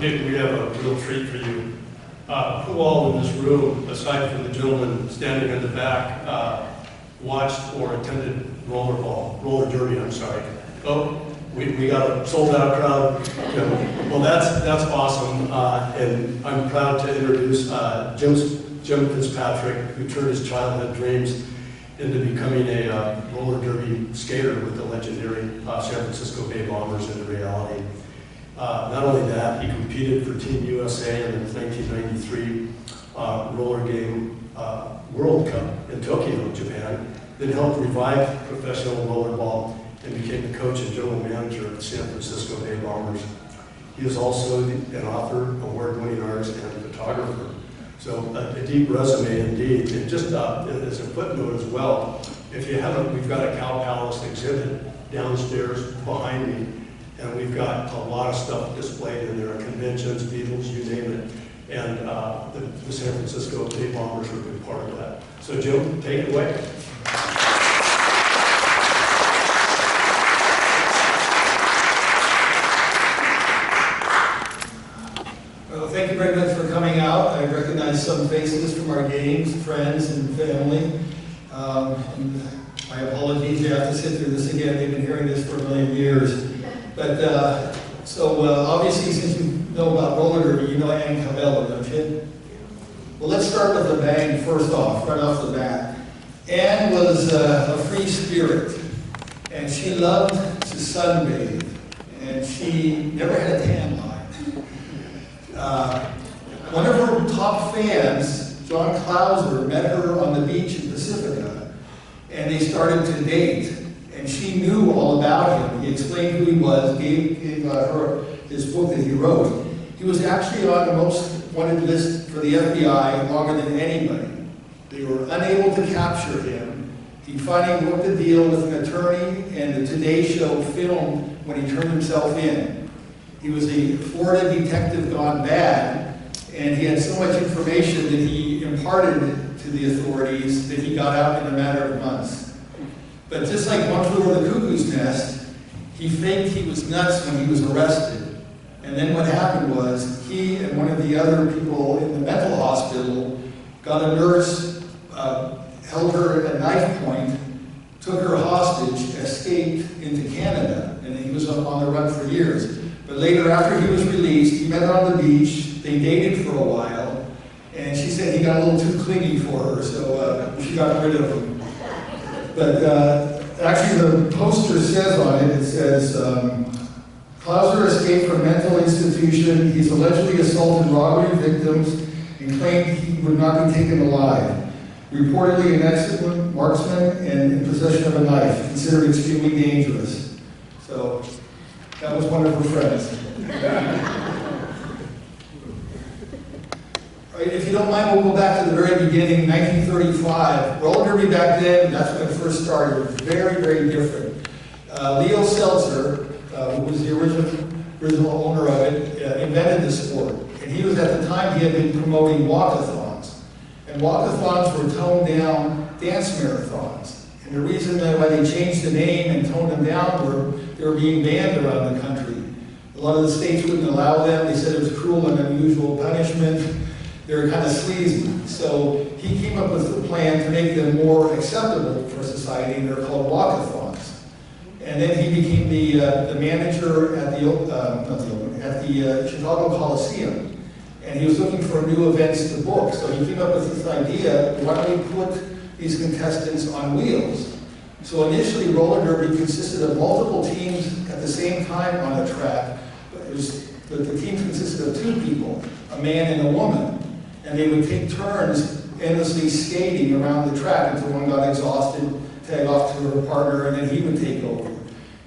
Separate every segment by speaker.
Speaker 1: we have a real treat for you. Who all in this room, aside from the gentleman standing in the back, watched or attended roller derby, I'm sorry. Oh, we got a sold out crowd. Well, that's awesome. And I'm proud to introduce Jim Fitzpatrick, who turned his childhood dreams into becoming a roller derby skater with the legendary San Francisco Bay Bombers into reality. Not only that, he competed for Team USA in the 1993 roller game World Cup in Tokyo, Japan, then helped revive professional rollerball and became the coach and general manager of the San Francisco Bay Bombers. He is also an author, award-winning artist, and photographer. So a deep resume indeed. And just as a footnote as well, if you haven't, we've got a Cow Palace exhibit downstairs behind me, and we've got a lot of stuff displayed in there, conventions, Beatles, you name it. And the San Francisco Bay Bombers are a big part of that. So Jim, take it away.
Speaker 2: Thank you very much for coming out. I recognize some faces from our games, friends and family. And my apologies, you have to sit through this again. They've been hearing this for a million years. But obviously, since you know about roller derby, you know Ann Cabela, don't you? Well, let's start with a bang first off, right off the bat. Ann was a free spirit, and she loved to sunbathe, and she never had a tan line. One of her top fans, John Clauser, met her on the beach in Pacifica, and they started to date. And she knew all about him. He explained who he was, gave her his book that he wrote. He was actually on the most wanted list for the FBI longer than anybody. They were unable to capture him. He finally worked a deal with an attorney, and the Today Show filmed when he turned himself in. He was a Florida detective gone bad, and he had so much information that he imparted to the authorities that he got out in a matter of months. But just like One Flew Over the Cuckoo's Nest, he faked he was nuts when he was arrested. And then what happened was, he and one of the other people in the mental hospital got a nurse, held her at knife point, took her hostage, escaped into Canada, and he was on the run for years. But later, after he was released, he met her on the beach, they dated for a while, and she said he got a little too clingy for her, so she got rid of him. But actually the poster says on it, it says, Clauser escaped from mental institution. He's allegedly assaulted robbery victims and claimed he would not be taken alive. Reportedly an excellent marksman and in possession of a knife, considered extremely dangerous. So that was one of her friends. If you don't mind, we'll go back to the very beginning, 1935. Roller derby back then, that's when it first started. It was very, very different. Leo Seltzer, who was the original owner of it, invented the sport. And he was, at the time, he had been promoting walkathons. And walkathons were toned down dance marathons. And the reason why they changed the name and toned them down were they were being banned around the country. A lot of the states wouldn't allow them. They said it was cruel and unusual punishment. They were kind of sleazy. So he came up with a plan to make them more acceptable for society, and they're called walkathons. And then he became the manager at the Chicago Coliseum. And he was looking for new events to book. So he came up with this idea, why don't we put these contestants on wheels? So initially, roller derby consisted of multiple teams at the same time on a track. But the teams consisted of two people, a man and a woman. And they would take turns endlessly skating around the track until one got exhausted, tag off to her partner, and then he would take over.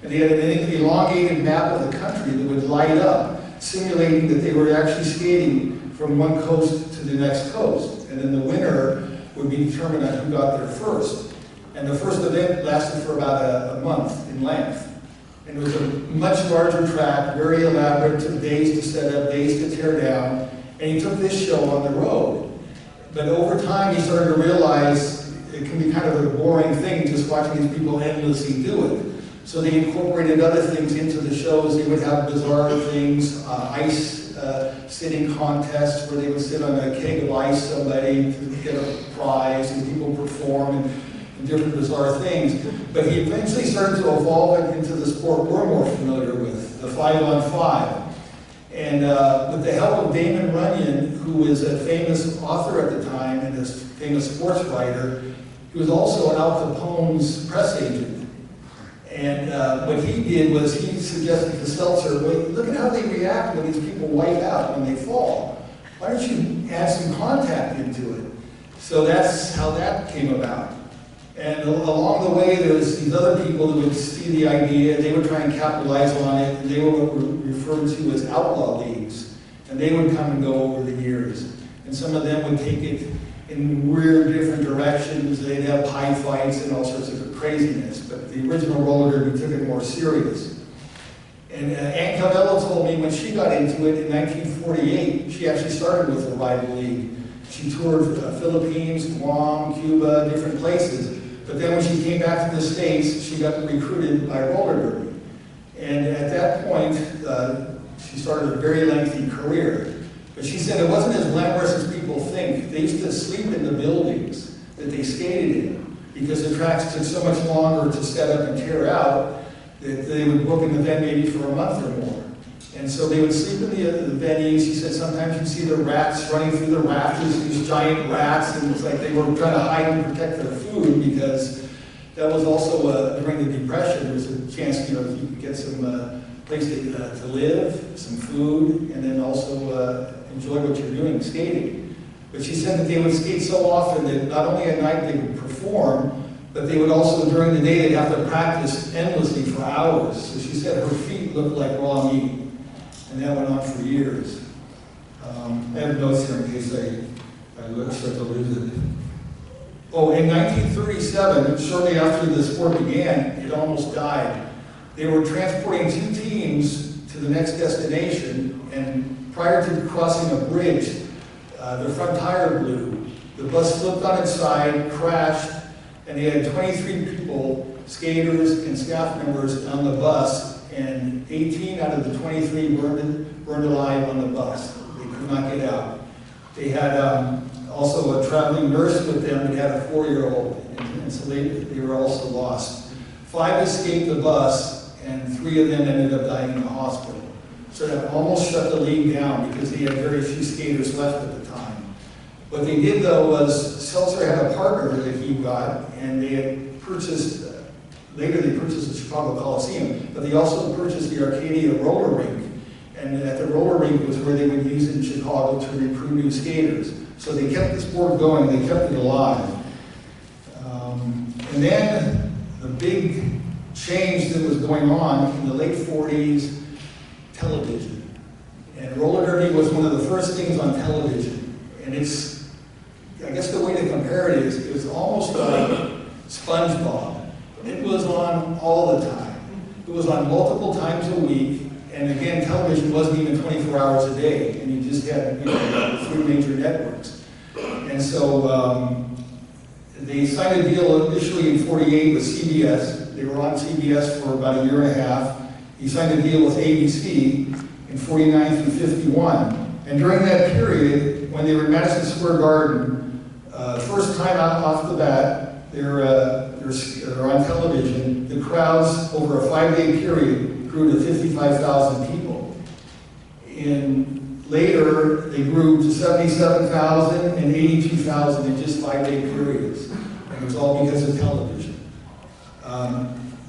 Speaker 2: And they had an elongated map of the country that would light up, simulating that they were actually skating from one coast to the next coast. And then the winner would be determined on who got there first. And the first event lasted for about a month in length. And it was a much larger track, very elaborate, took days to set up, days to tear down. And he took this show on the road. But over time, he started to realize it can be kind of a boring thing just watching these people endlessly do it. So they incorporated other things into the shows. They would have bizarre things, ice sitting contests where they would sit on a keg of ice somebody to get a prize, and people perform and different bizarre things. But he eventually started to evolve it into the sport we're more familiar with, the 5-on-5. And with the help of Damon Runyon, who was a famous author at the time and a famous sports writer, he was also Al Capone's press agent. And what he did was he suggested to Seltzer, well, look at how they react when these people wipe out, when they fall. Why don't you add some contact into it? So that's how that came about. And along the way, there's these other people who would see the idea, they would try and capitalize on it, and they were what were referred to as outlaw leagues. And they would come and go over the years. And some of them would take it in weird different directions. They'd have pie fights and all sorts of craziness. But the original roller derby took it more serious. And Ann Cavello told me when she got into it in 1948, she actually started with the rival league. She toured Philippines, Guam, Cuba, different places. But then when she came back to the States, she got recruited by roller derby. And at that point, she started a very lengthy career. But she said it wasn't as glamorous as people think. They used to sleep in the buildings that they skated in because the tracks took so much longer to set up and tear out that they would book an event maybe for a month or more. And so they would sleep in the venues. She said sometimes you see the rats running through the rafters, these giant rats, and it's like they were trying to hide and protect their food because that was also during the Depression. There was a chance, you could get some place to live, some food, and then also enjoy what you're doing, skating. But she said that they would skate so often that not only at night they would perform, but they would also, during the day, they'd have to practice endlessly for hours. So she said her feet looked like raw meat. And that went on for years. I have notes here in case I start to lose it. Oh, in 1937, shortly after the sport began, it almost died. They were transporting two teams to the next destination, and prior to crossing a bridge, the front tire blew. The bus flipped on its side, crashed, and they had 23 people, skaters and staff members on the bus, and 18 out of the 23 burned alive on the bus. They could not get out. They had also a traveling nurse with them that had a 4-year-old, and so they were also lost. 5 escaped the bus, and 3 of them ended up dying in the hospital. So that almost shut the league down because they had very few skaters left at the time. What they did, though, was Seltzer had a partner that he got, and they had purchased, later they purchased the Chicago Coliseum, but they also purchased the Arcadia roller rink. And at the roller rink was where they would use it in Chicago to recruit new skaters. So they kept the sport going, they kept it alive. And then the big change that was going on in the late 40s, television. And roller derby was one of the first things on television. And it's, I guess the way to compare it is, it was almost like SpongeBob. It was on all the time. It was on multiple times a week. And again, television wasn't even 24 hours a day. And you just had 3 major networks. And so they signed a deal initially in 48 with CBS. They were on CBS for about a year and a half. He signed a deal with ABC in 49 through 51. And during that period, when they were in Madison Square Garden, first time off the bat, they're on television. The crowds over a 5-day period grew to 55,000 people. Later, they grew to 77,000 and 82,000 in just 5-day periods. And it was all because of television.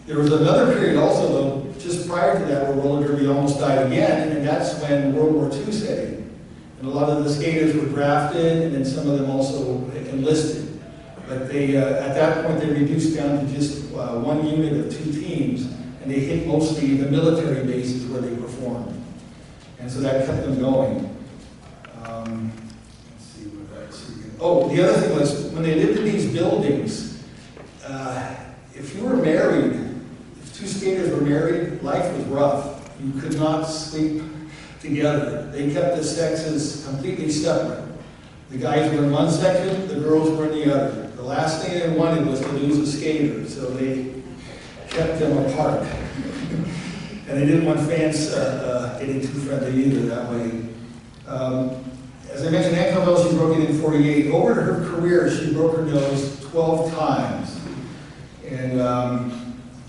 Speaker 2: There was another period also, though, just prior to that, where roller derby almost died again, and that's when World War II set in. And a lot of the skaters were drafted, and then some of them also enlisted. But they, at that point, they reduced down to just 1 unit of 2 teams, and they hit mostly the military bases where they performed. And so that kept them going. Let's see what else. Oh, the other thing was, when they lived in these buildings, if you were married, if 2 skaters were married, life was rough. You could not sleep together. They kept the sexes completely separate. The guys were in one section, the girls were in the other. The last thing they wanted was to lose a skater, so they kept them apart. And they didn't want fans getting too friendly either that way. As I mentioned, Aunt Cobell, she broke it in 48. Over her career, she broke her nose 12 times. And I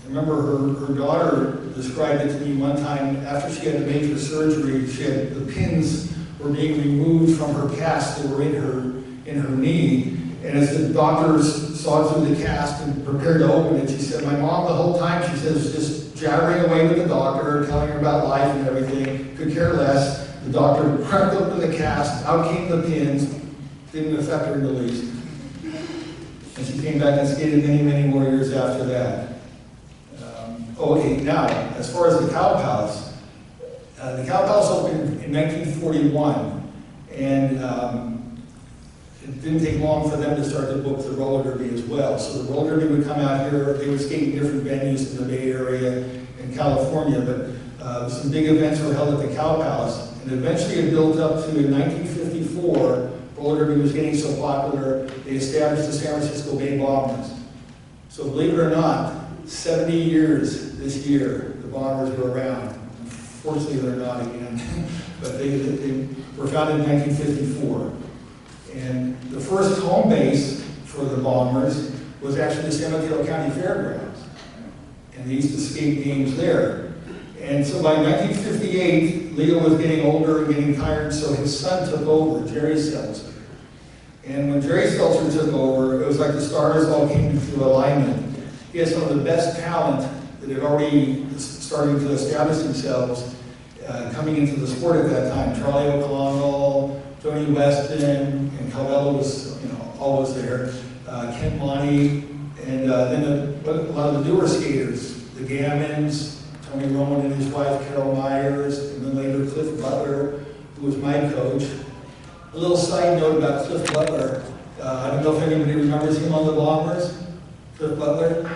Speaker 2: remember her daughter described it to me one time. After she had the major surgery, the pins were being removed from her cast that were in her knee. And as the doctors saw through the cast and prepared to open it, she said, my mom the whole time, she said, was just jabbering away with the doctor, telling her about life and everything, could care less. The doctor cracked open the cast, out came the pins, didn't affect her in the least. And she came back and skated many, many more years after that. Okay, now, as far as the Cow Palace opened in 1941, and it didn't take long for them to start to book the roller derby as well. So the roller derby would come out here. They would skate in different venues in the Bay Area and California, but some big events were held at the Cow Palace. And eventually it built up to, in 1954, roller derby was getting so popular, they established the San Francisco Bay Bombers. So believe it or not, 70 years this year, the Bombers were around. Unfortunately, they're not again, but they were founded in 1954. And the first home base for the Bombers was actually the San Mateo County Fairgrounds. And they used to skate games there. And so by 1958, Leo was getting older and getting tired, so his son took over, Jerry Seltzer. And when Jerry Seltzer took over, it was like the stars all came into alignment. He had some of the best talent that had already started to establish themselves coming into the sport at that time. Charlie O'Connell, Tony Weston, and Caldwell was, always there. Kent Monty, and then a lot of the newer skaters, the Gammons, Tony Roman and his wife Carol Myers, and then later Cliff Butler, who was my coach. A little side note about Cliff Butler. I don't know if anybody remembers him on the Bombers. Cliff Butler.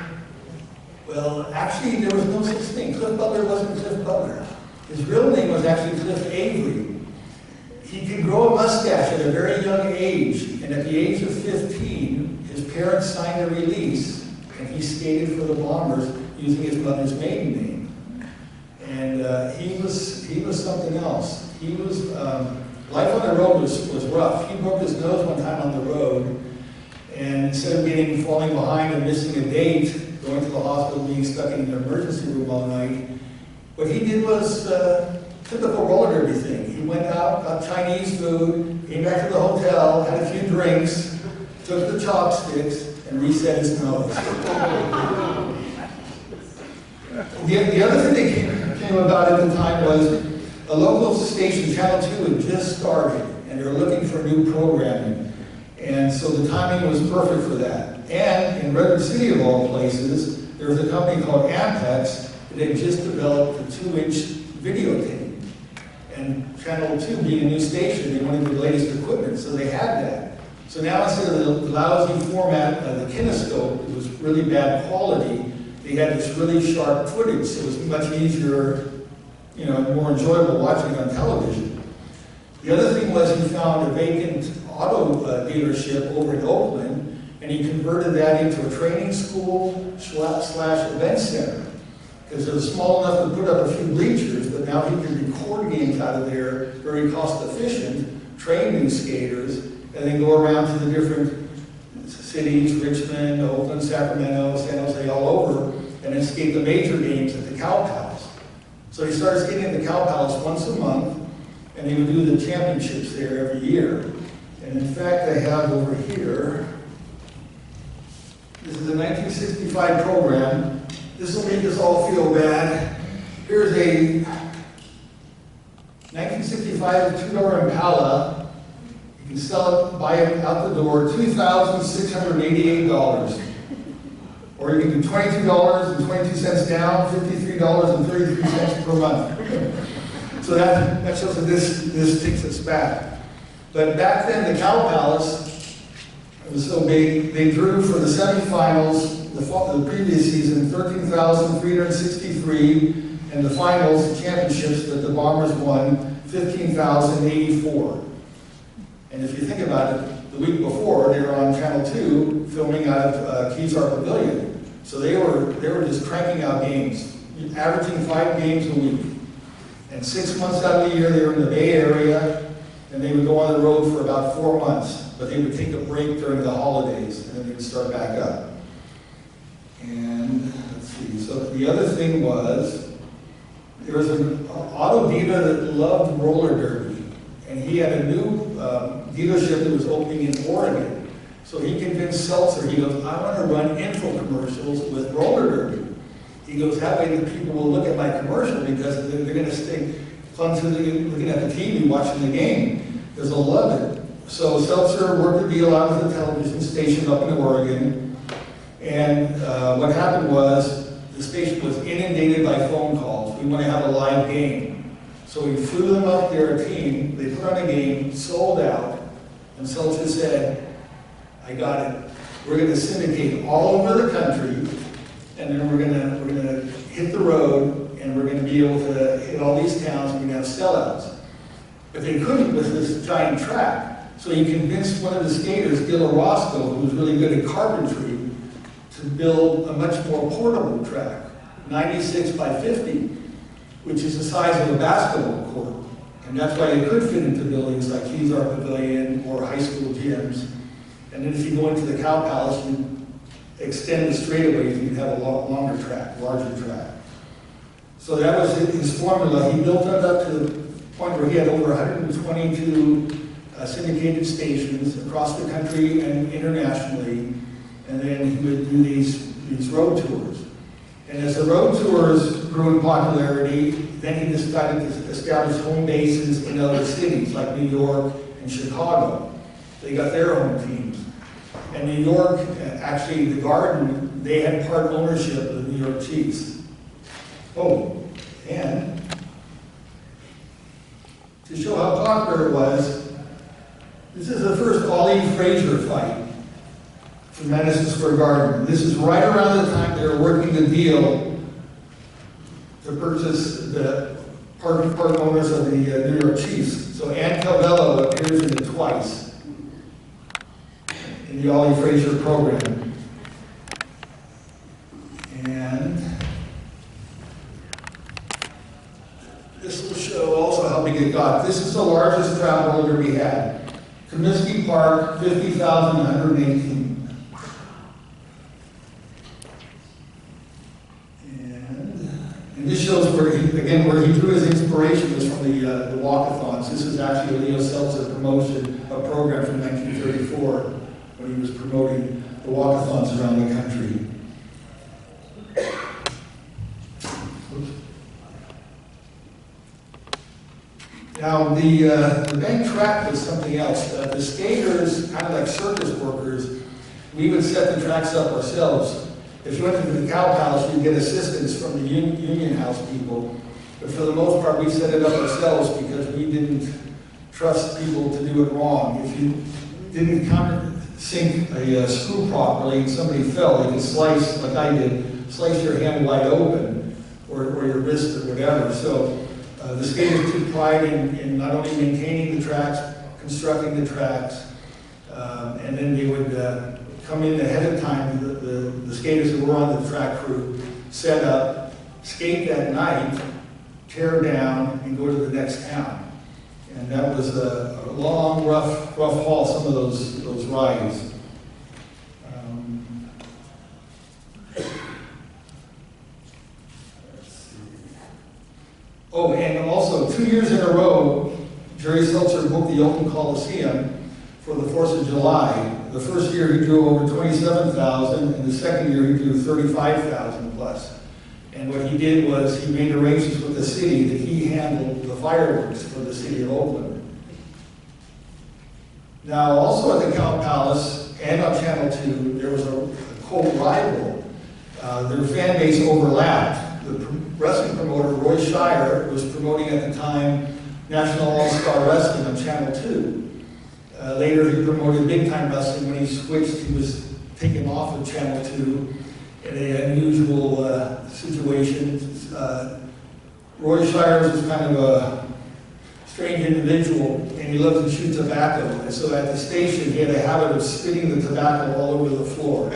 Speaker 2: Well, actually, there was no such thing. Cliff Butler wasn't Cliff Butler. His real name was actually Cliff Avery. He could grow a mustache at a very young age, and at the age of 15, his parents signed a release, and he skated for the Bombers using his mother's maiden name. And he was something else. He was life on the road was rough. He broke his nose one time on the road, and instead of falling behind and missing a date, going to the hospital, being stuck in an emergency room all night, what he did was typical roller derby thing. He went out, got Chinese food, came back to the hotel, had a few drinks, took the chopsticks, and reset his nose. The other thing that came about at the time was a local station, Channel 2, had just started, and they were looking for new programming. And so the timing was perfect for that. And in Redwood City, of all places, there was a company called Ampex that had just developed a 2-inch videotape. And Channel 2 being a new station, they wanted the latest equipment, so they had that. So now instead of the lousy format of the kinescope, it was really bad quality, they had this really sharp footage, so it was much easier, more enjoyable watching on television. The other thing was he found a vacant auto dealership over in Oakland, and he converted that into a training school / event center. Because it was small enough to put up a few bleachers, but now he can record games out of there, very cost efficient, train new skaters, and then go around to the different cities, Richmond, Oakland, Sacramento, San Jose, all over, and then skate the major games at the Cow Palace. So he started skating at the Cow Palace once a month, and he would do the championships there every year. And in fact, I have over here, this is a 1965 program. This will make us all feel bad. Here's a 1965 $2 Impala. You can sell it, buy it out the door, $2,688. Or you can do $22.22 down, $53.33 per month. So that shows that this takes us back. But back then, the Cow Palace, it was so big, they drew for the semifinals the previous season 13,363, and the finals, the championships that the Bombers won, 15,084. And if you think about it, the week before, they were on Channel 2 filming out of Kezar Pavilion. So they were just cranking out games, averaging 5 games a week. And 6 months out of the year, they were in the Bay Area, and they would go on the road for about 4 months. But they would take a break during the holidays, and then they would start back up. And let's see, so the other thing was, there was an auto dealer that loved roller derby, and he had a new dealership that was opening in Oregon. So he convinced Seltzer, he goes, I want to run info commercials with roller derby. He goes, that way the people will look at my commercial because they're going to stay looking at the TV, watching the game, because they'll love it. So Seltzer worked a deal out with the television station up in Oregon, and what happened was the station was inundated by phone calls. We want to have a live game. So we flew them up there, a team, they put on a game, sold out, and Seltzer said, I got it. We're going to syndicate all over the country, and then we're going to hit the road, and we're going to be able to hit all these towns, and we're going to have sellouts. But they couldn't with this giant track. So he convinced one of the skaters, Gil Orozco, who was really good at carpentry, to build a much more portable track, 96 by 50, which is the size of a basketball court. And that's why it could fit into buildings like Kezar Pavilion or high school gyms. And then if you go into the Cow Palace, you extend the straightaways, you can have a longer track, larger track. So that was his formula. He built it up to the point where he had over 122 syndicated stations across the country and internationally. And then he would do these road tours. And as the road tours grew in popularity, then he decided to establish home bases in other cities like New York and Chicago. They got their home teams. And New York, actually the Garden, they had part ownership of the New York Chiefs. Oh, and to show how popular it was, this is the first Ollie Frazier fight from Madison Square Garden. This is right around the time they were working the deal to purchase the part owners of the New York Chiefs. So Ann Calvello appears in it twice in the Ollie Frazier program. And this will show also how big it got. This is the largest crowd roller we had. Comiskey Park, 50,118. And this shows where he drew his inspiration was from the walkathons. This is actually a Leo Seltzer promotion, a program from 1934 when he was promoting the walkathons around the country. Now, the bank track was something else. The skaters, kind of like circus workers, we would set the tracks up ourselves. If you went to the Cow Palace, you'd get assistance from the Union House people. But for the most part, we set it up ourselves because we didn't trust people to do it wrong. If you didn't countersink a screw properly and somebody fell, they could slice, like I did, slice your hand wide open or your wrist or whatever. So the skaters took pride in not only maintaining the tracks, constructing the tracks, and then they would come in ahead of time, the skaters who were on the track crew, set up, skate that night, tear down, and go to the next town. And that was a long, rough haul, some of those rides. Oh, and also, 2 years in a row, Jerry Seltzer booked the Oakland Coliseum for the 4th of July. The first year he drew over 27,000, and the second year he drew 35,000 plus. And what he did was he made arrangements with the city that he handled the fireworks for the city of Oakland. Now, also at the Cow Palace and on Channel 2, there was a quote rival. Their fan base overlapped. The wrestling promoter, Roy Shire, was promoting at the time National All-Star Wrestling on Channel 2. Later, he promoted big-time wrestling. When he switched, he was taken off of Channel 2 in an unusual situation. Roy Shire was kind of a strange individual, and he loved to chew tobacco. And so at the station, he had a habit of spitting the tobacco all over the floor.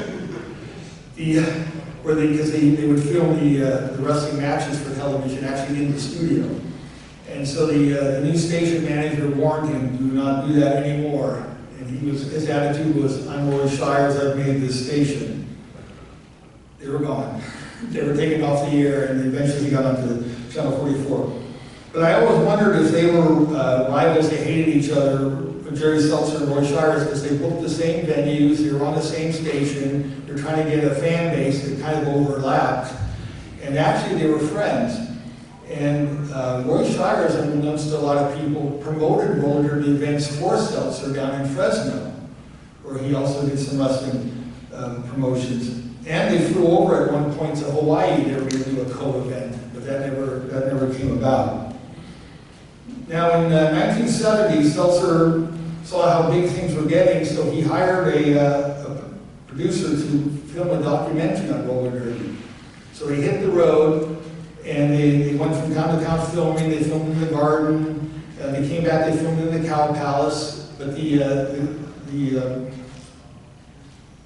Speaker 2: because they would film the wrestling matches for television actually in the studio. And so the new station manager warned him, do not do that anymore. And his attitude was, I'm Roy Shires, I've made this station. They were gone. They were taken off the air, and eventually got onto Channel 44. But I always wondered if they were rivals, they hated each other, Jerry Seltzer and Roy Shires, because they booked the same venues, they were on the same station, they're trying to get a fan base that kind of overlapped. And actually they were friends. And Roy Shires, unbeknownst to a lot of people, promoted roller derby events for Seltzer down in Fresno, where he also did some wrestling promotions. And they flew over at one point to Hawaii. They were going to do a co-event, but that never came about. Now in 1970, Seltzer saw how big things were getting, so he hired a producer to film a documentary on roller derby. So they hit the road, and they went from town to town filming. They filmed in the garden. They came back. They filmed in the Cow Palace. But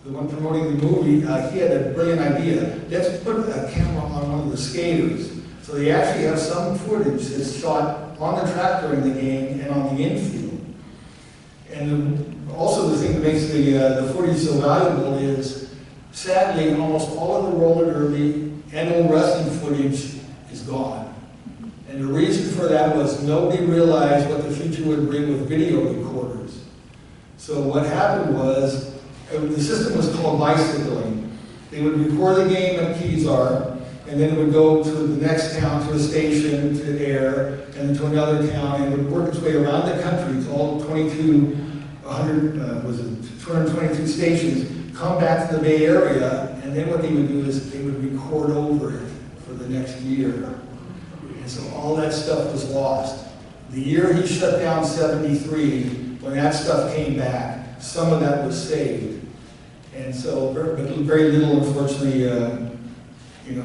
Speaker 2: the one promoting the movie, he had a brilliant idea. Let's put a camera on one of the skaters. So they actually have some footage that's shot on the track during the game and on the infield. And also the thing that makes the footage so valuable is, sadly, almost all of the roller derby and old wrestling footage is gone. And the reason for that was nobody realized what the future would bring with video recorders. So what happened was, the system was called bicycling. They would record the game at Kezar, and then it would go to the next town, to a station, to air, and to another town, and it would work its way around the country to all 222 stations, come back to the Bay Area, and then what they would do is they would record over it for the next year. And so all that stuff was lost. The year he shut down, 73, when that stuff came back, some of that was saved. And so very little, unfortunately,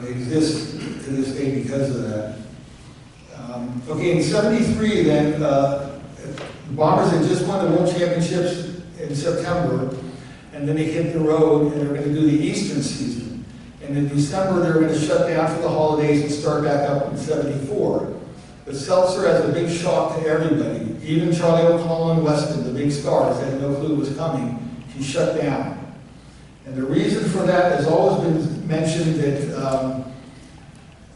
Speaker 2: exists to this day because of that. Okay, in 73 then, the Bombers had just won the World Championships in September, and then they hit the road and they were going to do the Eastern season. And in December they were going to shut down for the holidays and start back up in 74. But Seltzer has a big shock to everybody. Even Charlie O'Connell and Weston, the big stars, had no clue it was coming. He shut down. And the reason for that has always been mentioned that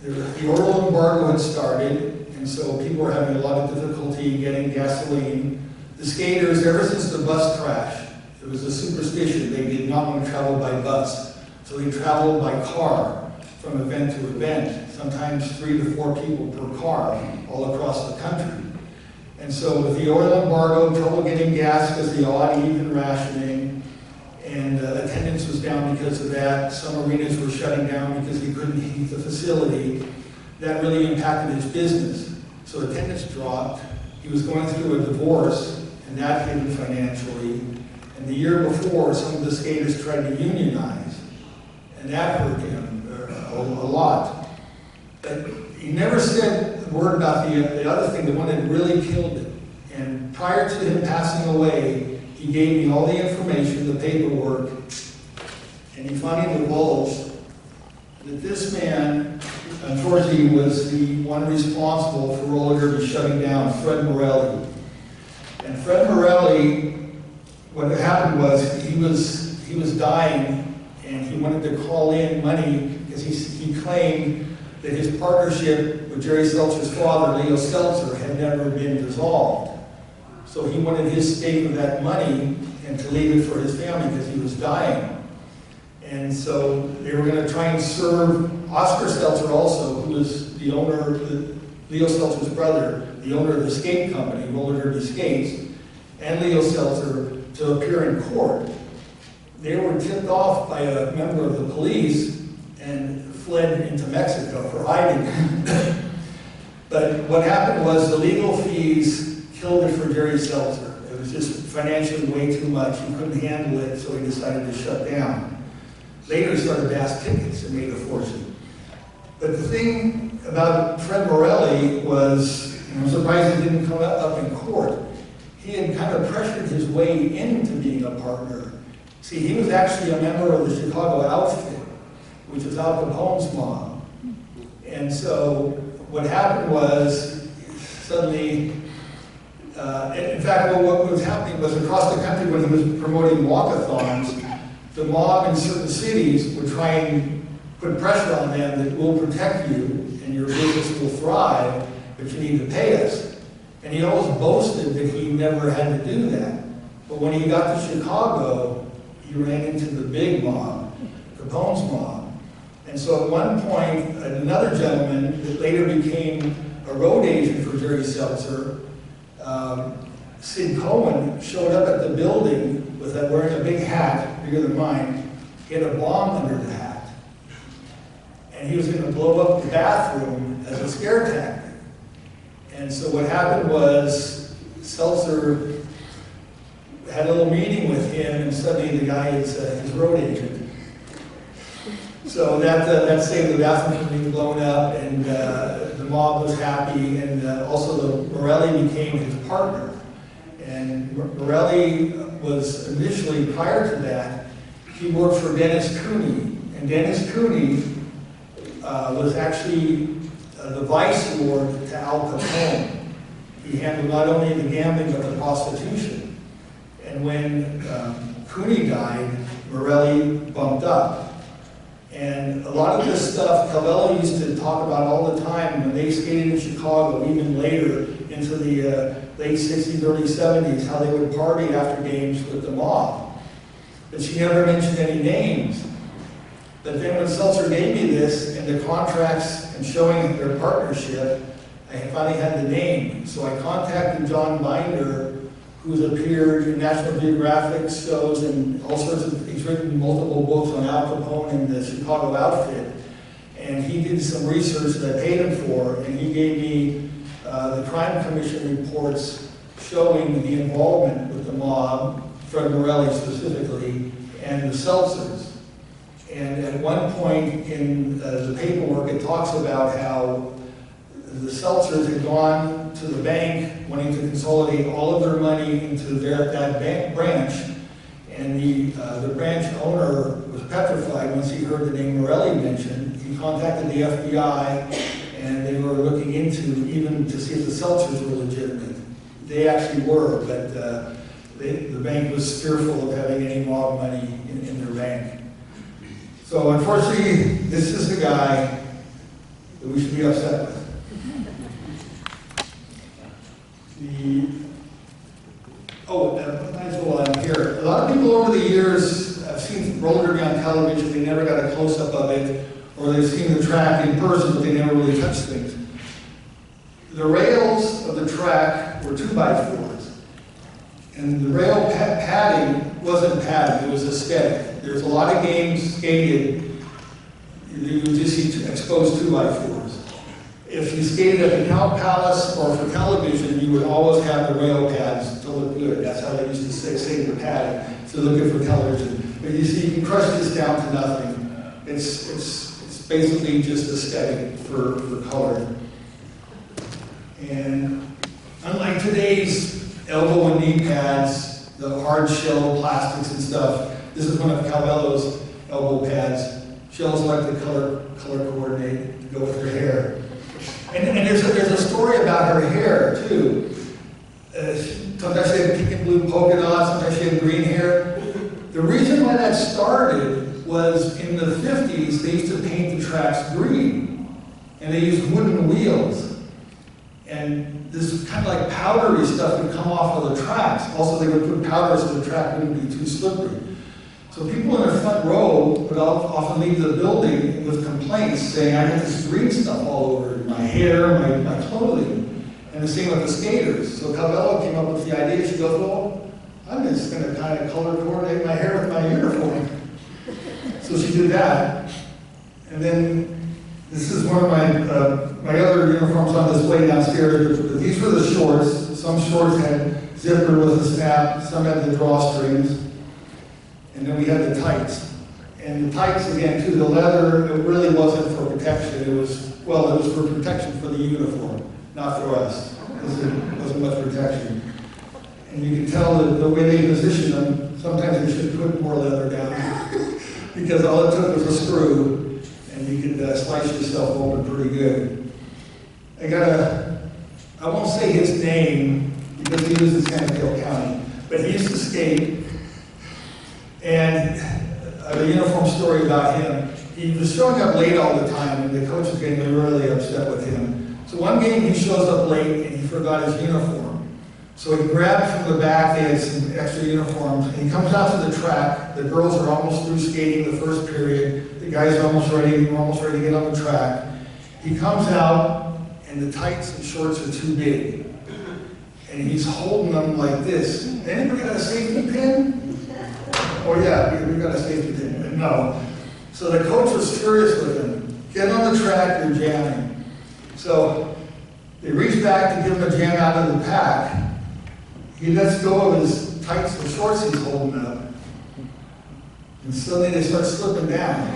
Speaker 2: the oil embargo had started, and so people were having a lot of difficulty getting gasoline. The skaters, ever since the bus crash, it was a superstition. They did not want to travel by bus, so they traveled by car from event to event, sometimes 3 to 4 people per car all across the country. And so with the oil embargo, trouble getting gas because the odd even rationing, and attendance was down because of that. Some arenas were shutting down because they couldn't heat the facility. That really impacted his business. So attendance dropped. He was going through a divorce, and that hit him financially. And the year before, some of the skaters tried to unionize, and that hurt him a lot. But he never said a word about the other thing, the one that really killed him. And prior to him passing away, he gave me all the information, the paperwork, and he finally divulged that this man, unfortunately, was the one responsible for roller derby shutting down, Fred Morelli. And Fred Morelli, what happened was he was dying, and he wanted to call in money because he claimed that his partnership with Jerry Seltzer's father, Leo Seltzer, had never been dissolved. So he wanted his stake of that money and to leave it for his family because he was dying. And so they were going to try and serve Oscar Seltzer also, who was the owner, Leo Seltzer's brother, the owner of the skate company, Roller Derby Skates, and Leo Seltzer to appear in court. They were tipped off by a member of the police and fled into Mexico for hiding. But what happened was the legal fees killed it for Jerry Seltzer. It was just financially way too much. He couldn't handle it, so he decided to shut down. Later, he started Bass Tickets and made a fortune. But the thing about Fred Morelli was, and I'm surprised he didn't come up in court, he had kind of pressured his way into being a partner. See, he was actually a member of the Chicago outfit, which was Al Capone's mom. And so what happened was suddenly, in fact, what was happening was across the country when he was promoting walkathons, the mob in certain cities would try and put pressure on them that we'll protect you and your business will thrive, but you need to pay us. And he always boasted that he never had to do that. But when he got to Chicago, he ran into the big mob, Capone's mob. And so at one point, another gentleman that later became a road agent for Jerry Seltzer, Sid Cohen, showed up at the building with wearing a big hat, bigger than mine. He had a bomb under the hat. And he was going to blow up the bathroom as a scare tactic. And so what happened was Seltzer had a little meeting with him, and suddenly the guy is his road agent. So that saved the bathroom from being blown up, and the mob was happy, and also Morelli became his partner. And Morelli was initially, prior to that, he worked for Dennis Cooney. And Dennis Cooney was actually the vice lord to Al Capone. He handled not only the gambling, but the prostitution. And when Cooney died, Morelli bumped up. And a lot of this stuff, Calvello used to talk about all the time when they skated in Chicago, even later into the late 60s, early 70s, how they would party after games with the mob. But she never mentioned any names. But then when Seltzer gave me this and the contracts and showing their partnership, I finally had the name. So I contacted John Binder, who's appeared in National Geographic shows and all sorts of, he's written multiple books on Al Capone and the Chicago outfit. And he did some research that I paid him for, and he gave me the Crime Commission reports showing the involvement with the mob, Fred Morelli specifically, and the Seltzers. And at one point in the paperwork, it talks about how the Seltzers had gone to the bank wanting to consolidate all of their money into that bank branch. And the branch owner was petrified once he heard the name Morelli mentioned. He contacted the FBI, and they were looking into even to see if the Seltzers were legitimate. They actually were, but the bank was fearful of having any mob money in their bank. So unfortunately, this is the guy that we should be upset with. While I'm here, a lot of people over the years have seen roller derby on television, they never got a close-up of it, or they've seen the track in person, but they never really touched things. The rails of the track were 2x4s, and the rail padding wasn't padding, it was aesthetic. There's a lot of games skated, you would just see exposed 2x4s. If you skated at the Cow Palace or for television, you would always have the rail pads to look good. That's how they used to say the padding, to look good for television. But you see, you can crush this down to nothing. It's basically just aesthetic for color. And unlike today's elbow and knee pads, the hard shell plastics and stuff, this is one of Calvello's elbow pads. She also liked to color coordinate to go with her hair. And there's a story about her hair, too. Sometimes she had pink and blue polka dots, sometimes she had green hair. The reason why that started was in the 50s, they used to paint the tracks green. And they used wooden wheels. And this kind of like powdery stuff would come off of the tracks. Also, they would put powder so the track wouldn't be too slippery. So people in the front row would often leave the building with complaints saying, I got this green stuff all over my hair, my clothing. And the same with the skaters. So Calvello came up with the idea, she goes, well, I'm just going to kind of color coordinate my hair with my uniform. So she did that. And then this is one of my other uniforms on display downstairs. These were the shorts. Some shorts had zipper with a snap, some had the drawstrings. And then we had the tights. And the tights, again, too, the leather, it really wasn't for protection. It was for protection for the uniform, not for us, because it wasn't much protection. And you can tell that the way they position them, sometimes they should put more leather down, because all it took was a screw, slice yourself open pretty good. I won't say his name because he lives in San Mateo County, but he used to skate, and I have a uniform story about him. He was showing up late all the time, and the coach was getting really upset with him. So one game he shows up late, and he forgot his uniform. So he grabbed from the back, they had some extra uniforms, and he comes out to the track. The girls are almost through skating the first period. The guys are almost ready to get on the track. He comes out, and the tights and shorts are too big. And he's holding them like this. Anybody got a safety pin? Oh yeah, we got a safety pin. No. So the coach was furious with him. Get on the track, you're jamming. So they reach back to give him a jam out of the pack. He lets go of his tights and shorts he's holding up. And suddenly they start slipping down.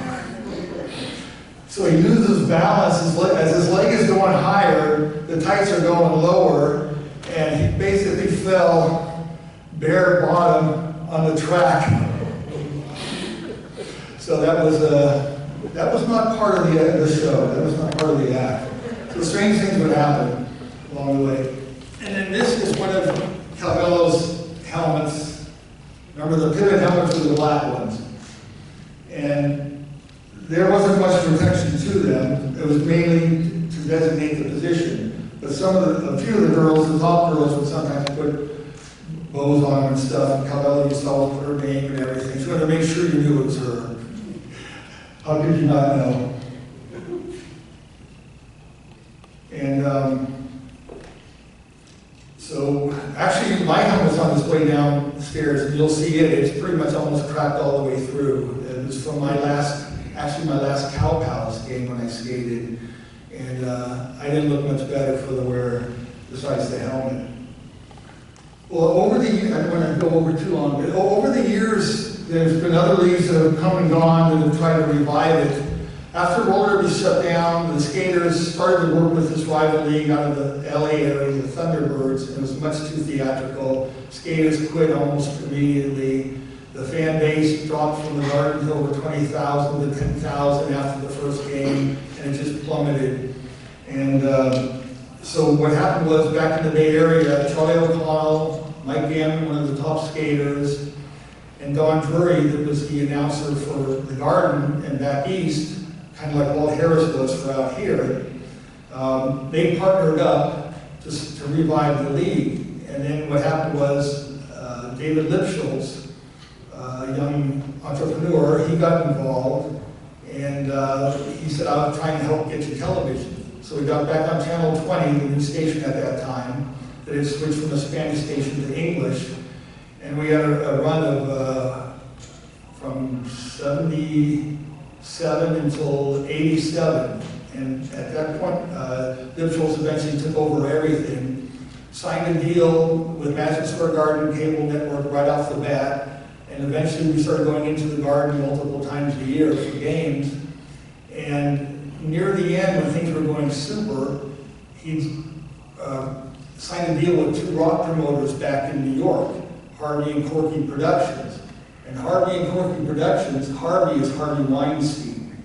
Speaker 2: So he loses balance as his leg is going higher, the tights are going lower, and he basically fell bare bottom on the track. So that was not part of the show. That was not part of the act. So strange things would happen along the way. And then this is one of Calvello's helmets. Remember, the pivot helmets were the black ones. And there wasn't much protection to them. It was mainly to designate the position. But a few of the girls, the top girls, would sometimes put bows on them and stuff. And Calvello used to always put her name and everything. She wanted to make sure you knew it was her. How could you not know? And so actually my helmet's on display downstairs, and you'll see it. It's pretty much almost cracked all the way through. It was from my last Cow Palace game when I skated. And I didn't look much better for the wear besides the helmet. Well, over the years, I don't want to go over too long, but over the years, there's been other leagues that have come and gone that have tried to revive it. After roller derby shut down, the skaters started to work with this rival league out of the LA area, the Thunderbirds, and it was much too theatrical. Skaters quit almost immediately. The fan base dropped from the Garden to over 20,000 to 10,000 after the first game, and it just plummeted. And so what happened was, back in the Bay Area, Charlie O'Connell, Mike Gammon, one of the top skaters, and Don Drury, that was the announcer for the Garden and back east, kind of like Walt Harris was for out here, they partnered up to revive the league. And then what happened was David Lipschultz, a young entrepreneur, he got involved, and he said, I'll try and help get you television. So we got back on Channel 20, the new station at that time, that had switched from a Spanish station to English. And we had a run of from 77 until 87. And at that point, Lipschultz eventually took over everything, signed a deal with Madison Square Garden Cable Network right off the bat, and eventually we started going into the Garden multiple times a year for games. And near the end, when things were going super, he signed a deal with two rock promoters back in New York, Harvey and Corky Productions. And Harvey and Corky Productions, Harvey is Harvey Weinstein.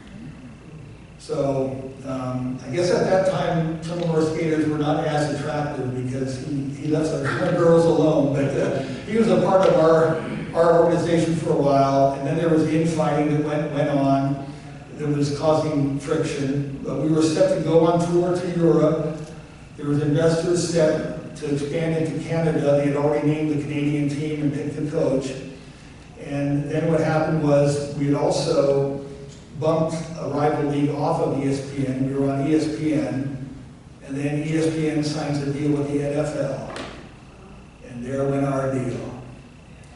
Speaker 2: So I guess at that time, some of our skaters were not as attractive because he left our girls alone. But he was a part of our organization for a while, and then there was the infighting that went on that was causing friction. But we were set to go on tour to Europe. There was investors set to expand into Canada. They had already named the Canadian team and picked the coach. And then what happened was we had also bumped a rival league off of ESPN. We were on ESPN. And then ESPN signs a deal with the NFL. And there went our deal.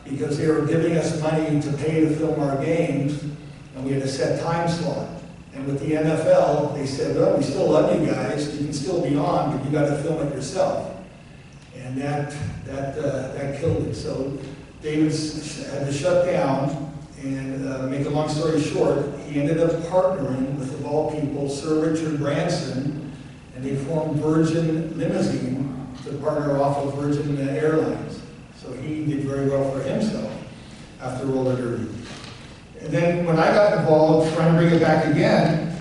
Speaker 2: Because they were giving us money to pay to film our games, and we had a set time slot. And with the NFL, they said, well, we still love you guys. You can still be on, but you got to film it yourself. And that killed it. So David had to shut down, and make a long story short, he ended up partnering with, of all people, Sir Richard Branson, and they formed Virgin Limousine to partner off of Virgin Airlines. So he did very well for himself after roller derby. And then when I got involved trying to bring it back again,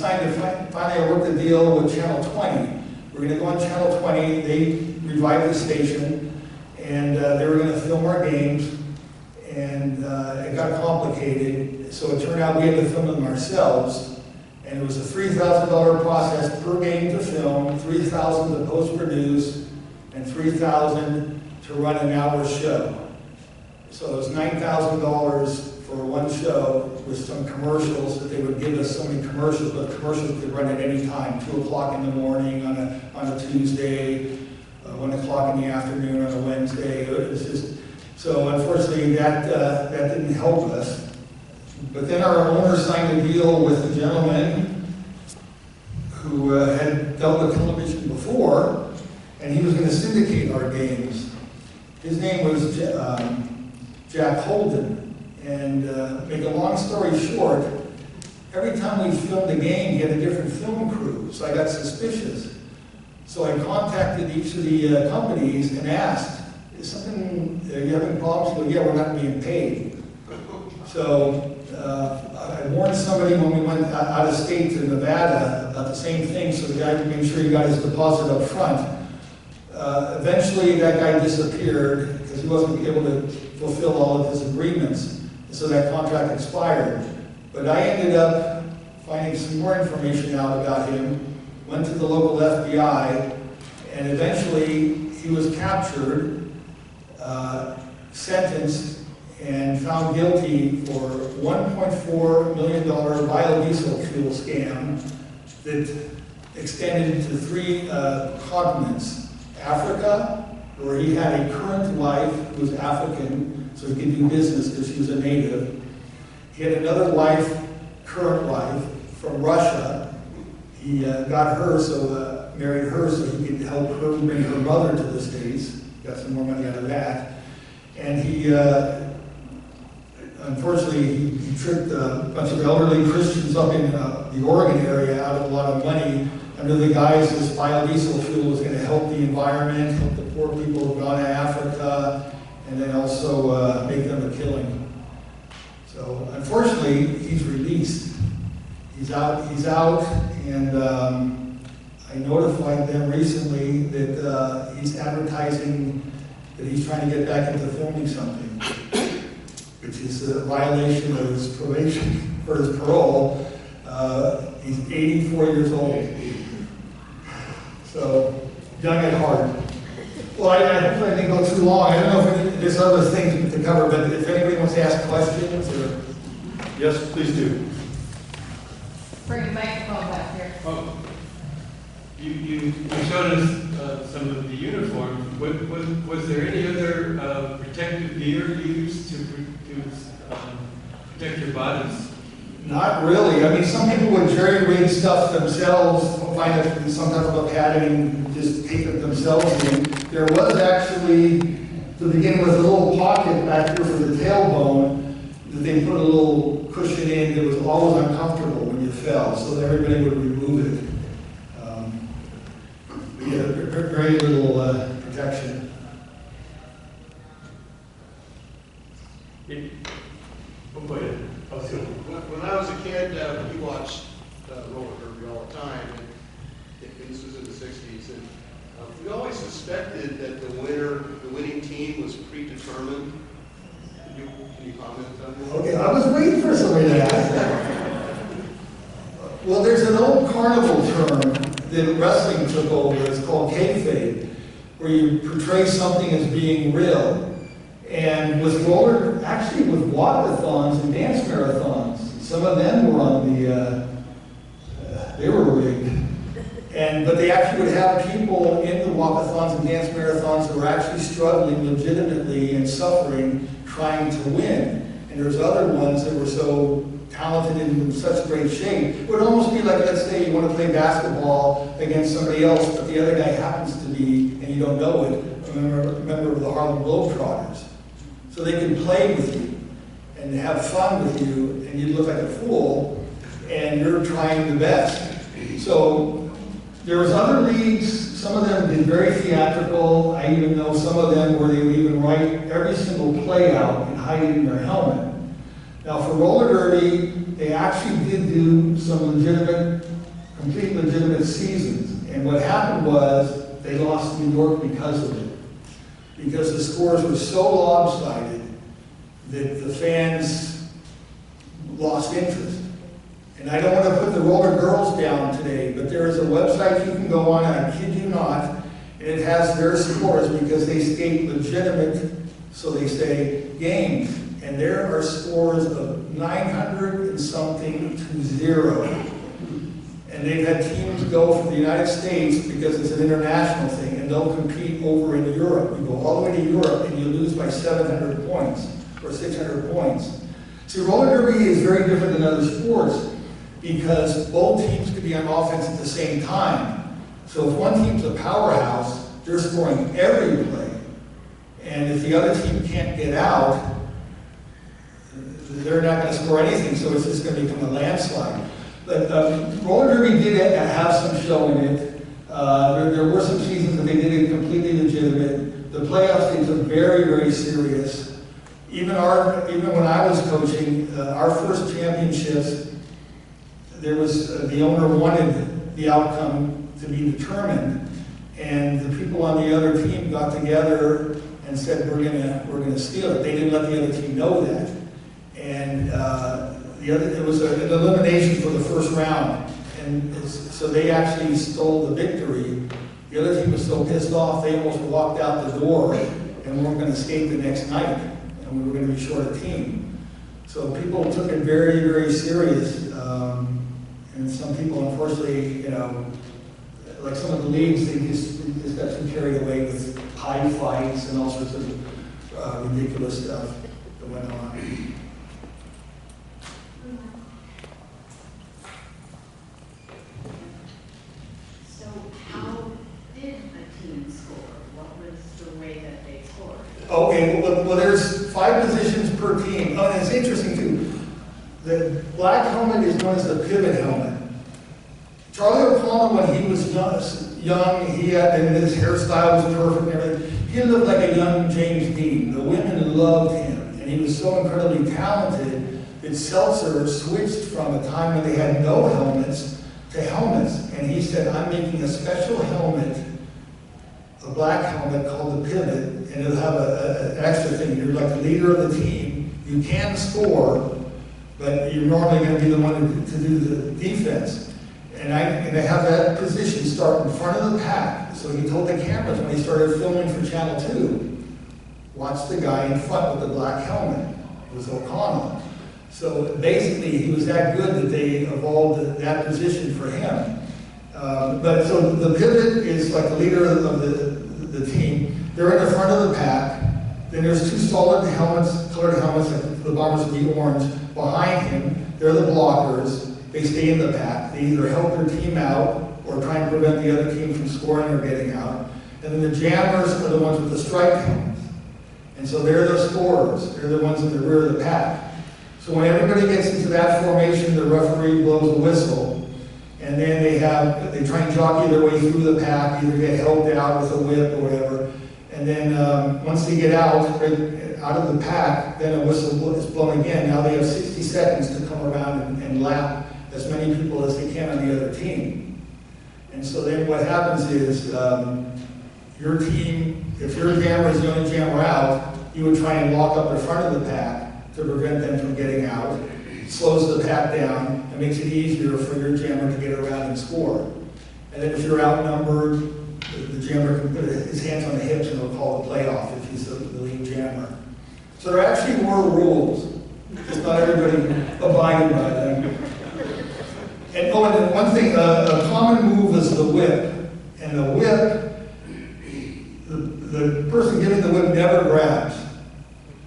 Speaker 2: finally I worked a deal with Channel 20. We're going to go on Channel 20. They revived the station, and they were going to film our games, and it got complicated. So it turned out we had to film them ourselves, and it was a $3,000 process per game to film, $3,000 to post-produce, and $3,000 to run an hour show. So it was $9,000 for one show with some commercials that they would give us so many commercials, but commercials could run at any time, 2 o'clock in the morning on a Tuesday, 1 o'clock in the afternoon on a Wednesday. It was just, so unfortunately that didn't help us. But then our owner signed a deal with a gentleman who had dealt with television before, and he was going to syndicate our games. His name was Jack Holden. And make a long story short, every time we filmed a game, he had a different film crew, so I got suspicious. So I contacted each of the companies and asked, is something, are you having problems? He goes, yeah, we're not being paid. So I warned somebody when we went out of state to Nevada about the same thing, so the guy would make sure he got his deposit up front. Eventually that guy disappeared because he wasn't able to fulfill all of his agreements. So that contract expired. But I ended up finding some more information out about him, went to the local FBI, and eventually he was captured, sentenced, and found guilty for $1.4 million biodiesel fuel scam that extended to 3 continents. Africa, where he had a current wife who was African, so he could do business because she was a native. He had another wife, current wife, from Russia. He got her, so married her so he could help her bring her mother to the States. Got some more money out of that. And he, unfortunately, he tricked a bunch of elderly Christians up in the Oregon area out of a lot of money under the guise this biodiesel fuel was going to help the environment, help the poor people who've gone to Africa, and then also make them a killing. So unfortunately, he's released. He's out, and I notified them recently that he's advertising that he's trying to get back into filming something, which is a violation of his probation, or his parole. He's 84 years old. So, young at heart. Well, I hopefully I didn't go too long. I don't know if there's other things to cover, but if anybody wants to ask questions or...
Speaker 1: Yes, please do.
Speaker 3: Bring the microphone back here.
Speaker 4: Oh, you showed us some of the uniforms. Was there any other protective gear used to protect your bodies?
Speaker 2: Not really. I mean, some people would jerry-rig stuff themselves, find it some type of padding, just tape it themselves in. There was actually, to begin with, a little pocket back here for the tailbone that they put a little cushion in that was always uncomfortable when you fell, so that everybody would remove it. Yeah, very little protection.
Speaker 1: Oh, go ahead.
Speaker 5: When I was a kid, we watched roller derby all the time, and this was in the 60s, and we always suspected that the winning team was predetermined. Can you comment on that?
Speaker 2: Okay, I was waiting for somebody to ask that. Well, there's an old carnival term that wrestling took over. It's called kayfabe, where you portray something as being real. And with actually with walkathons and dance marathons, some of them were on the, they were rigged. But they actually would have people in the walkathons and dance marathons who were actually struggling legitimately and suffering, trying to win. And there's other ones that were so talented and in such great shape. It would almost be like, let's say you want to play basketball against somebody else, but the other guy happens to be, and you don't know it, a member of the Harlem Globetrotters. So they can play with you and have fun with you, and you look like a fool, and you're trying the best. So there was other leagues, some of them did very theatrical. I even know some of them where they would even write every single play out and hide it in their helmet. Now for roller derby, they actually did do some legitimate complete legitimate seasons. And what happened was they lost New York because of it. Because the scores were so lopsided that the fans lost interest. And I don't want to put the roller girls down today, but there is a website you can go on, and I kid you not, and it has their scores because they skate legitimate, so they say, games. And there are scores of 900 and something to 0. And they've had teams go from the United States because it's an international thing, and they'll compete over in Europe. You go all the way to Europe and you lose by 700 points or 600 points. See, roller derby is very different than other sports because both teams could be on offense at the same time. So if one team's a powerhouse, they're scoring every play. And if the other team can't get out, they're not going to score anything, so it's just going to become a landslide. But roller derby did have some show in it. There were some seasons that they did it completely legitimate. The playoffs they took very, very serious. Even when I was coaching, our first championships, there was the owner wanted the outcome to be determined, and the people on the other team got together and said, we're gonna steal it. They didn't let the other team know that. And it was an elimination for the first round. And so they actually stole the victory. The other team was so pissed off, they almost walked out the door and weren't gonna skate the next night. And we were gonna be short a team. So people took it very, very serious. And some people, unfortunately, like some of the leagues, they just got too carried away with high fights and all sorts of ridiculous stuff that went on.
Speaker 6: So how did a team score? What was the way that they scored?
Speaker 2: Okay, well there's 5 positions per team. Oh, and it's interesting too. The black helmet is known as the pivot helmet. Charlie O'Connell, when he was young, and his hairstyle was perfect and everything. He looked like a young James Dean. The women loved him, and he was so incredibly talented that Seltzer switched from a time when they had no helmets to helmets. And he said, I'm making a special helmet, a black helmet called the pivot, and it'll have an extra thing. You're like the leader of the team. You can score, but you're normally going to be the one to do the defense. And they have that position start in front of the pack. So he told the cameras when he started filming for Channel 2, watch the guy in front with the black helmet. It was O'Connell. So basically, he was that good that they evolved that position for him. But so the pivot is like the leader of the team. They're in the front of the pack. Then there's 2 solid helmets, colored helmets, like the bombers would be orange, behind him. They're the blockers. They stay in the pack. They either help their team out or try and prevent the other team from scoring or getting out. And then the jammers are the ones with the striped helmets. And so they're the scorers. They're the ones in the rear of the pack. So when everybody gets into that formation, the referee blows a whistle. And then they try and jockey their way through the pack, either get helped out with a whip or whatever. And then once they get out of the pack, then a whistle is blown again. Now they have 60 seconds to come around and lap as many people as they can on the other team. And so then what happens is your team, if your jammer is the only jammer out, you would try and walk up the front of the pack to prevent them from getting out. It slows the pack down and makes it easier for your jammer to get around and score. And then if you're outnumbered, the jammer can put his hands on the hips and he'll call the playoff if he's the lead jammer. So there actually were rules. Just not everybody abided by them. And one thing, a common move is the whip. And the whip, the person giving the whip never grabs.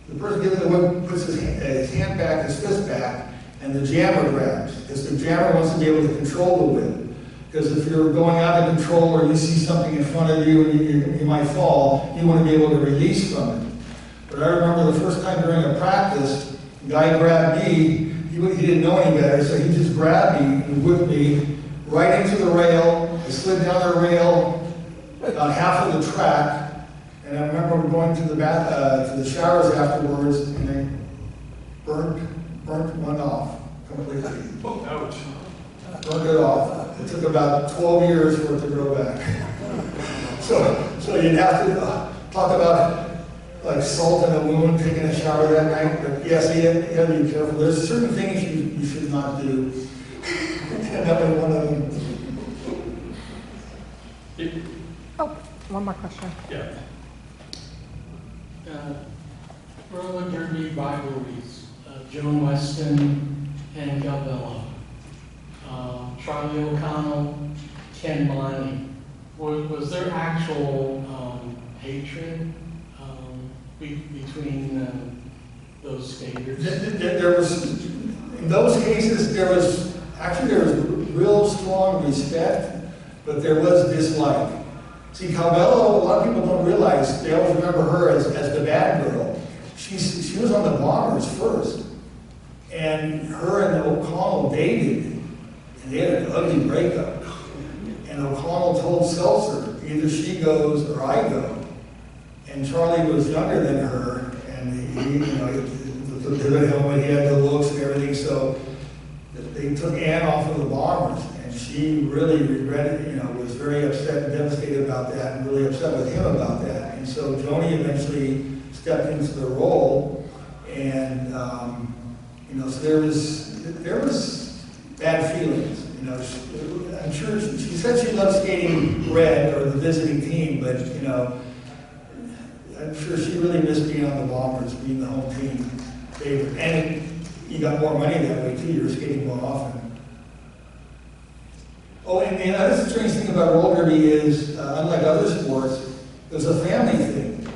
Speaker 2: The person giving the whip puts his hand back, his fist back, and the jammer grabs. Because the jammer wants to be able to control the whip. Because if you're going out of control or you see something in front of you and you might fall, you want to be able to release from it. But I remember the first time during a practice, the guy grabbed me. He didn't know any better, so he just grabbed me and whipped me right into the rail. I slid down the rail about half of the track, and I remember going to the showers afterwards, and they burnt one off completely.
Speaker 4: Oh, ouch.
Speaker 2: Burnt it off. It took about 12 years for it to grow back. So you'd have to talk about like salt in a wound, taking a shower that night. But yes, you have to be careful. There's certain things you should not do. And that was one of them.
Speaker 3: Oh, one more question.
Speaker 1: Yeah.
Speaker 7: Roller derby rivalries, Joan Weston and Galbella, Charlie O'Connell, Ken Bonnie. Was there actual hatred between those skaters?
Speaker 2: There was, in those cases, there was real strong respect, but there was dislike. See, Calvello, a lot of people don't realize, they always remember her as the bad girl. She was on the Bombers first, and her and O'Connell dated, and they had an ugly breakup. And O'Connell told Seltzer, either she goes or I go. And Charlie was younger than her, and he the helmet, he had the looks and everything, so they took Ann off of the Bombers, and she really regretted, was very upset and devastated about that, and really upset with him about that. And so Joni eventually stepped into the role, and so there was bad feelings. I'm sure she said she loved skating red or the visiting team, but I'm sure she really missed being on the Bombers, being the home team favorite. And you got more money that way too. You were skating more often. Oh, and the other strange thing about roller derby is, unlike other sports, there's a family thing.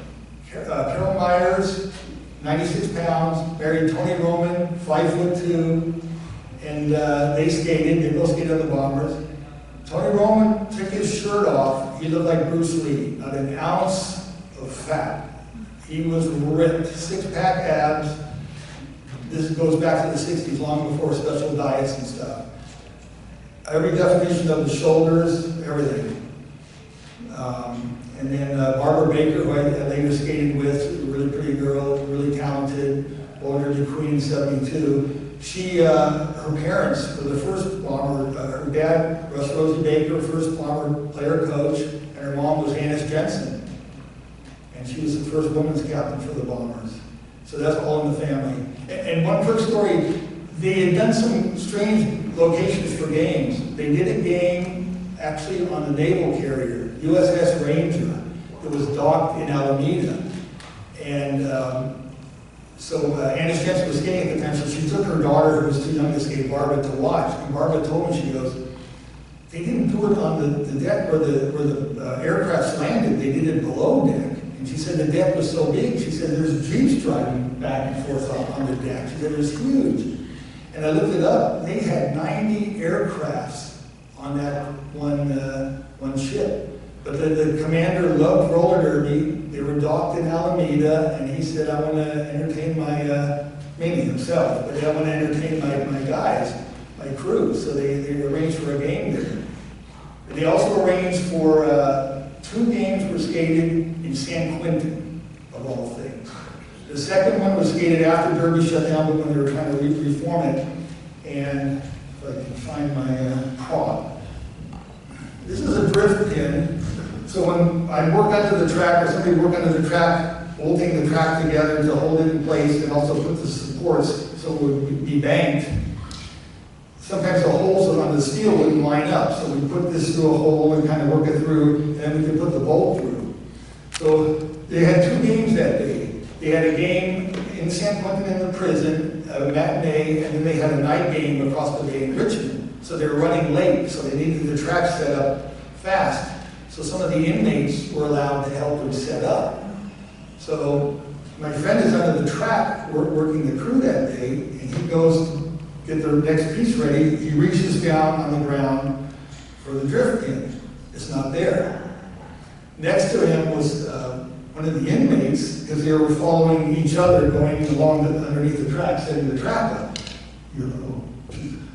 Speaker 2: Carol Myers, 96 pounds, married Tony Roman, 5'2", and they skated. They both skated on the Bombers. Tony Roman took his shirt off. He looked like Bruce Lee, not an ounce of fat. He was ripped, six-pack abs. This goes back to the 60s, long before special diets and stuff. Every definition of the shoulders, everything. And then Barbara Baker, who I later skated with, a really pretty girl, really talented, older than Queen in 72. Her parents were the first Bomber, her dad, Russ Rosie Baker, first Bomber player coach, and her mom was Annis Jensen. And she was the first women's captain for the Bombers. So that's all in the family. And one quick story, they had done some strange locations for games. They did a game actually on the naval carrier, USS Ranger, that was docked in Alameda. And so Annis Jensen was skating at the time, so she took her daughter, who was too young to skate, Barbara, to watch. And Barbara told me, she goes, they didn't do it on the deck where the aircrafts landed, they did it below deck. And she said the deck was so big, she said there's jeeps driving back and forth on the deck. She said it was huge. And I looked it up, they had 90 aircrafts on that one ship. But the commander loved roller derby. They were docked in Alameda, and he said, I want to entertain my, maybe himself, but I want to entertain my guys, my crew. So they arranged for a game there. They also arranged for 2 games were skated in San Quentin, of all things. The second one was skated after Derby shut down, but when they were trying to reform it. And if I can find my prop. This is a drift pin. So when I work under the track, or somebody work under the track, bolting the track together to hold it in place and also put the supports so it would be banked, sometimes the holes on the steel wouldn't line up. So we put this through a hole and kind of work it through, and then we could put the bolt through. So they had 2 games that day. They had a game in San Quentin in the prison, a matinee, and then they had a night game across the bay in Richmond. So they were running late, so they needed the track set up fast. So some of the inmates were allowed to help them set up. So my friend is under the track working the crew that day, and he goes to get the next piece ready. He reaches down on the ground for the drift pin. It's not there. Next to him was one of the inmates, because they were following each other going along underneath the track, setting the track up.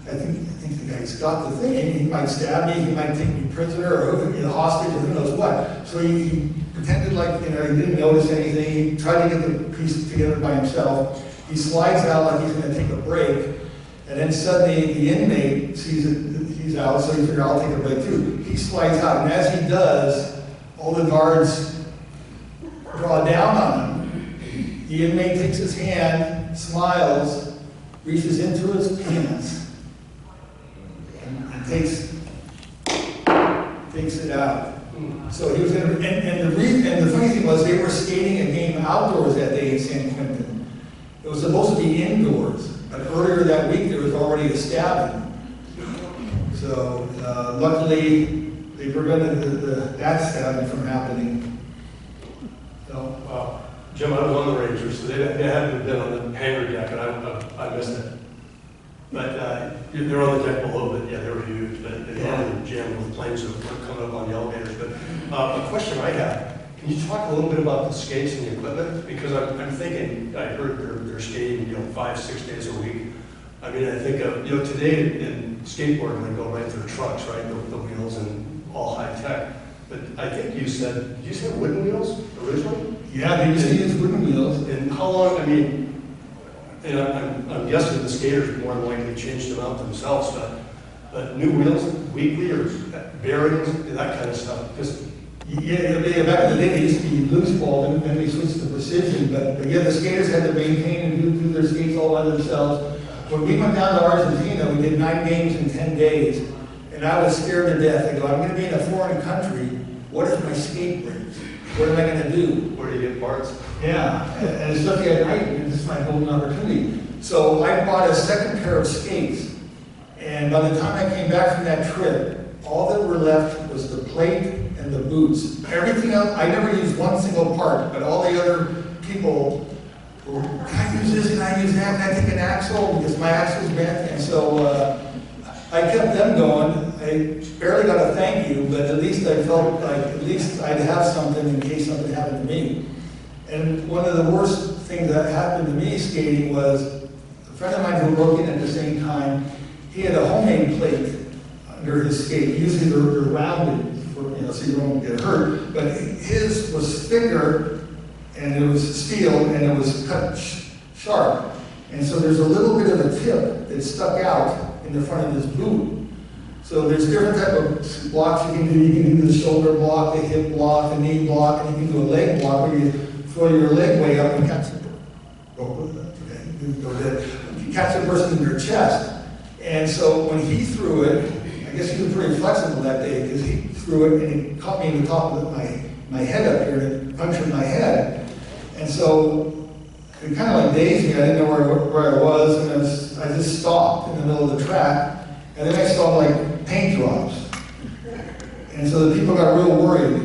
Speaker 2: I think the guy's got the thing. He might stab me, he might take me prisoner, or hostage, or who knows what. So he pretended like he didn't notice anything. He tried to get the piece together by himself. He slides out like he's going to take a break, and then suddenly the inmate sees it. he's out, so he figured I'll take a break too. He slides out, and as he does, all the guards draw down on him. The inmate takes his hand, smiles, reaches into his pants, and takes it out. So he was going to, and the funny thing was they were skating a game outdoors that day in San Quentin. It was supposed to be indoors, but earlier that week there was already a stabbing. So luckily they prevented that stabbing from happening. So,
Speaker 1: Jim, I was on the Rangers, so they hadn't been on the hangar deck, and I missed it. But they're on the deck below, but yeah, they were huge. But they had in the gym with planes that were coming up on the elevators. But a question I have, can you talk a little bit about the skates and the equipment? Because I'm thinking, I heard they're skating, 5-6 days a week. I mean, I think of, today in skateboarding, they go right to the trucks, right, the wheels and all high tech. But I think you said wooden wheels originally?
Speaker 2: yeah, they used to use wooden wheels.
Speaker 1: And how long, and I'm guessing the skaters more than likely changed them out themselves, but new wheels weekly or bearings, that kind of stuff. Because
Speaker 2: Yeah, back in the day, they used to be loose ball, and then they switched to precision, but yeah, the skaters had to maintain and do their skates all by themselves. When we went down to Argentina, we did 9 games in 10 days, and I was scared to death. I go, I'm going to be in a foreign country. What if my skate breaks? What am I going to do?
Speaker 1: where do you get parts?
Speaker 2: Yeah, and especially at night, this is my golden opportunity. So I bought a second pair of skates, and by the time I came back from that trip, all that were left was the plate and the boots. Everything else, I never used one single part, but all the other people were, can I use this, can I use that, can I take an axle, because my axle's bent, and so I kept them going. I barely got a thank you, but at least I felt like at least I'd have something in case something happened to me. And one of the worst things that happened to me skating was a friend of mine who broke in at the same time. He had a homemade plate under his skate. Usually they're rounded, so you don't get hurt. But his was thicker, and it was steel, and it was cut sharp. And so there's a little bit of a tip that stuck out in the front of his boot. So there's different type of blocks you can do. You can do the shoulder block, the hip block, the knee block, and you can do a leg block where you throw your leg way up and catch the person in their chest. And so when he threw it, I guess he was pretty flexible that day because he threw it and he caught me in the top of my head up here and it punctured my head. And so it kind of like dazed me. I didn't know where I was, and I just stopped in the middle of the track. And then I saw like paint drops. And so the people got real worried,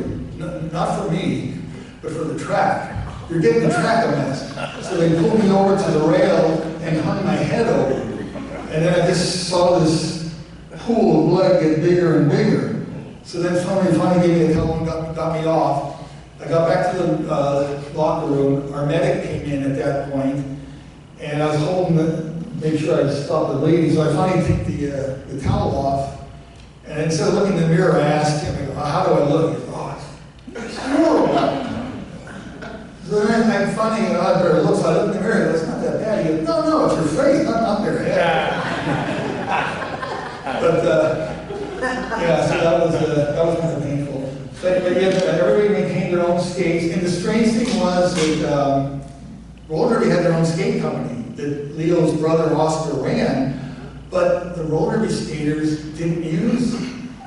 Speaker 2: not for me, but for the track. You're getting the track a mess. So they pulled me over to the rail and hung my head over. And then I just saw this pool of blood get bigger and bigger. So then somebody finally gave me a towel and got me off. I got back to the locker room. Our medic came in at that point, and I was holding make sure I stopped the bleeding. So I finally took the towel off, and instead of looking in the mirror, I asked him, I go, how do I look? He goes, oh, it's horrible. So then I finally got out there, so I looked in the mirror, and it's not that bad. He goes, no, it's your face, not their head. But yeah, so that was kind of painful. But yeah, everybody maintained their own skates, and the strange thing was that roller derby had their own skate company that Leo's brother Oscar ran, but the roller derby skaters didn't use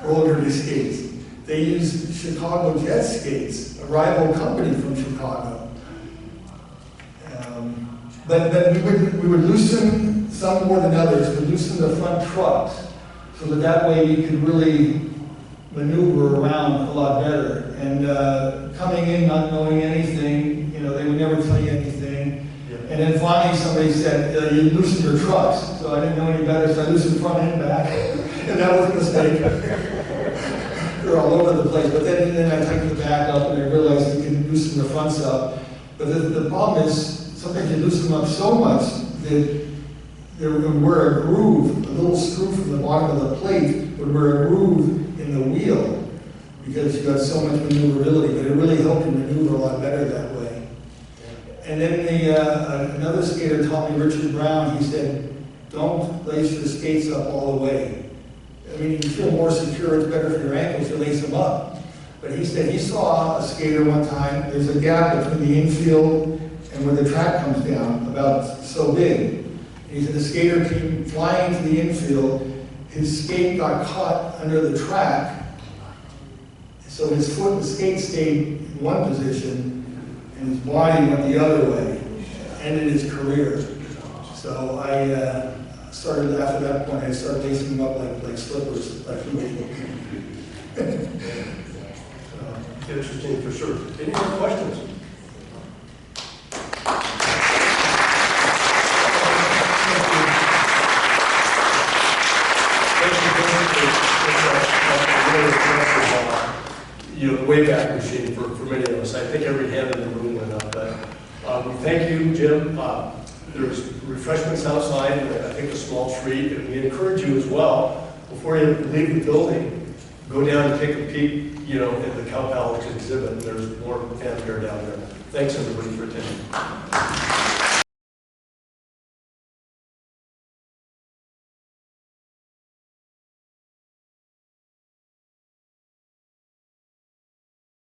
Speaker 2: roller derby skates. They used Chicago Jet skates, a rival company from Chicago. But we would loosen some more than others. We'd loosen the front trucks so that way we could really maneuver around a lot better. And coming in not knowing anything, they would never tell you anything. Yeah. And then finally somebody said, you loosen your trucks. So I didn't know any better, so I loosened front and back. And that was a mistake. They're all over the place. But then I tightened the back up and I realized you can loosen the fronts up. But the problem is, sometimes you loosen them up so much that there would wear a groove, a little screw from the bottom of the plate would wear a groove in the wheel because you got so much maneuverability, but it really helped you maneuver a lot better that way. And then another skater taught me, Richard Brown, he said, don't lace your skates up all the way. I mean, you feel more secure, it's better for your ankles to lace them up. But he said he saw a skater one time, there's a gap between the infield and where the track comes down, about so big. And he said the skater came flying to the infield, his skate got caught under the track, so his foot, the skate stayed in one position, and his body went the other way, ended his career. So I started, after that point, I started lacing them up like slippers, like he was.
Speaker 1: Interesting for sure. Any more questions? You know, the Wayback Machine for many of us. I think every hand in the room went up. But we thank you, Jim. There's refreshments outside, and I think a small treat. And we encourage you as well, before you leave the building, go down and take a peek, you know, at the Cow Palace exhibit. There's more fanfare down there. Thanks, everybody, for attending.